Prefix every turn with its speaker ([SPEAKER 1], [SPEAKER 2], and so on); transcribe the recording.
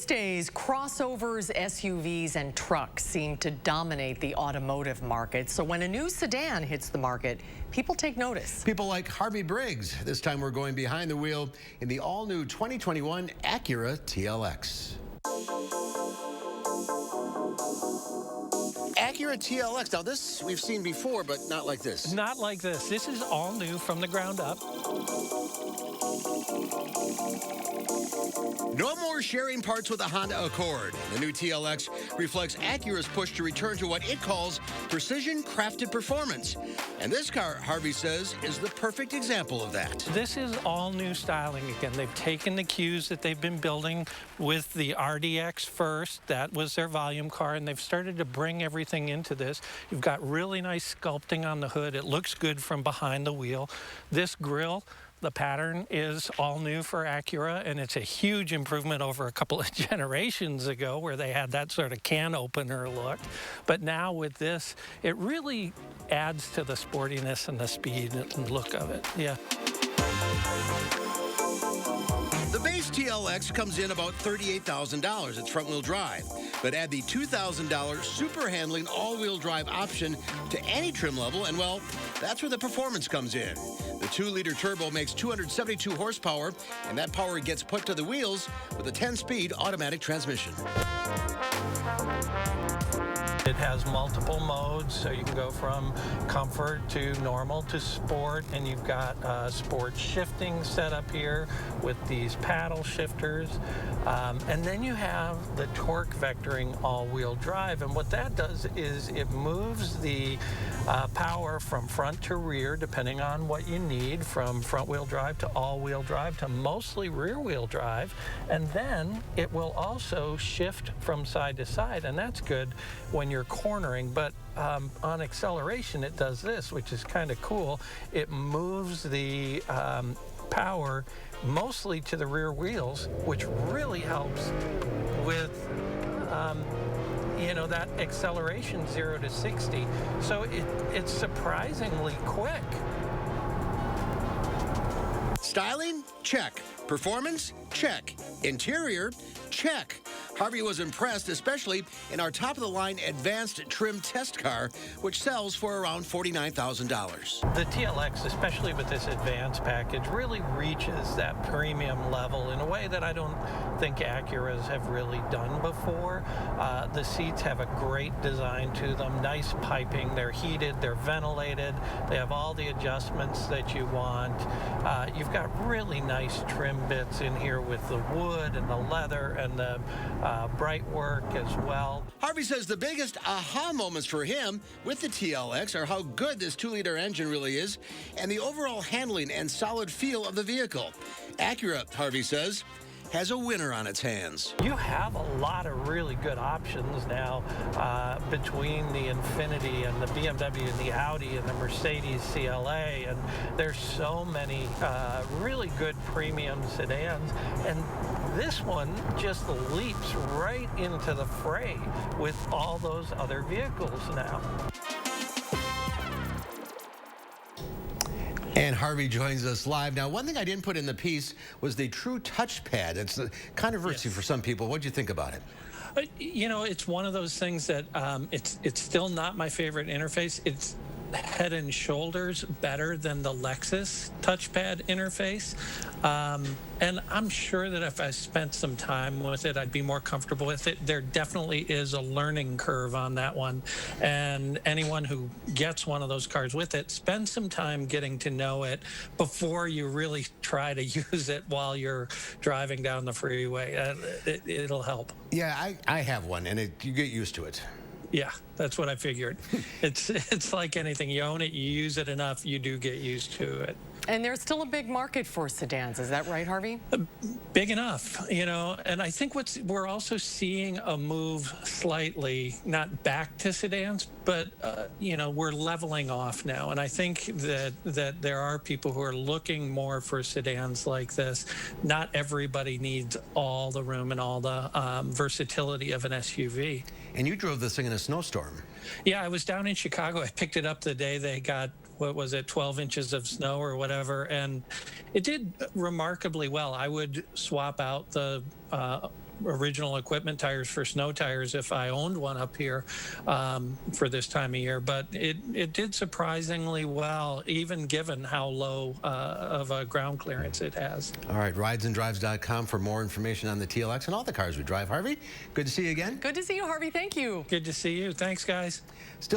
[SPEAKER 1] These days, crossovers, SUVs, and trucks seem to dominate the automotive market. So when a new sedan hits the market, people take notice.
[SPEAKER 2] People like Harvey Briggs. This time we're going behind the wheel in the all-new 2021 Acura TLX. Acura TLX. Now this we've seen before, but not like this.
[SPEAKER 3] Not like this. This is all new from the ground up.
[SPEAKER 2] No more sharing parts with the Honda Accord. The new TLX reflects Acura's push to return to what it calls precision-crafted performance. And this car, Harvey says, is the perfect example of that.
[SPEAKER 3] This is all new styling again. They've taken the cues that they've been building with the RDX first. That was their volume car, and they've started to bring everything into this. You've got really nice sculpting on the hood. It looks good from behind the wheel. This grille, the pattern is all new for Acura, and it's a huge improvement over a couple of generations ago where they had that sort of can opener look. But now with this, it really adds to the sportiness and the speed and look of it. Yeah.
[SPEAKER 2] The base TLX comes in about $38,000. It's front-wheel drive. But add the $2,000 super handling all-wheel drive option to any trim level, and well, that's where the performance comes in. The 2-liter turbo makes 272 horsepower, and that power gets put to the wheels with a 10-speed automatic transmission.
[SPEAKER 3] It has multiple modes, so you can go from comfort to normal to sport, and you've got sport shifting set up here with these paddle shifters. And then you have the torque vectoring all-wheel drive, and what that does is it moves the power from front to rear, depending on what you need, from front-wheel drive to all-wheel drive to mostly rear-wheel drive, and then it will also shift from side to side, and that's good when you're cornering, but on acceleration it does this, which is kind of cool. It moves the power mostly to the rear wheels, which really helps with you know, that acceleration 0 to 60. So it's surprisingly quick.
[SPEAKER 2] Styling? Check. Performance? Check. Interior? Check. Harvey was impressed, especially in our top-of-the-line advanced trim test car, which sells for around $49,000.
[SPEAKER 3] The TLX, especially with this advanced package, really reaches that premium level in a way that I don't think Acuras have really done before. The seats have a great design to them, nice piping, they're heated, they're ventilated, they have all the adjustments that you want. You've got really nice trim bits in here with the wood and the leather and the bright work as well.
[SPEAKER 2] Harvey says the biggest aha moments for him with the TLX are how good this 2-liter engine really is and the overall handling and solid feel of the vehicle. Acura, Harvey says, has a winner on its hands.
[SPEAKER 3] You have a lot of really good options now between the Infiniti and the BMW and the Audi and the Mercedes CLA, and there's so many really good premium sedans, and this one just leaps right into the fray with all those other vehicles now.
[SPEAKER 2] And Harvey joins us live. Now, one thing I didn't put in the piece was the true touchpad. It's a controversy for some people. What do you think about it?
[SPEAKER 3] You know, it's one of those things that it's still not my favorite interface. It's head and shoulders better than the Lexus touchpad interface. And I'm sure that if I spent some time with it, I'd be more comfortable with it. There definitely is a learning curve on that one. And anyone who gets one of those cars with it, spend some time getting to know it before you really try to use it while you're driving down the freeway. It'll help.
[SPEAKER 2] Yeah, I have one, and you get used to it.
[SPEAKER 3] Yeah, that's what I figured. It's like anything. You own it, you use it enough, you do get used to it.
[SPEAKER 1] And there's still a big market for sedans. Is that right, Harvey?
[SPEAKER 3] Big enough, you know. And I think we're also seeing a move slightly, not back to sedans, but, you know, we're leveling off now. And I think that there are people who are looking more for sedans like this. Not everybody needs all the room and all the versatility of an SUV.
[SPEAKER 2] And you drove this thing in a snowstorm.
[SPEAKER 3] Yeah, I was down in Chicago. I picked it up the day they got, what was it, 12 inches of snow or whatever, and it did remarkably well. I would swap out the original equipment tires for snow tires if I owned one up here for this time of year. But it did surprisingly well, even given how low of a ground clearance it has.
[SPEAKER 2] All right, ridesanddrives.com for more information on the TLX and all the cars we drive. Harvey, good to see you again.
[SPEAKER 1] Good to see you, Harvey. Thank you.
[SPEAKER 3] Good to see you. Thanks, guys.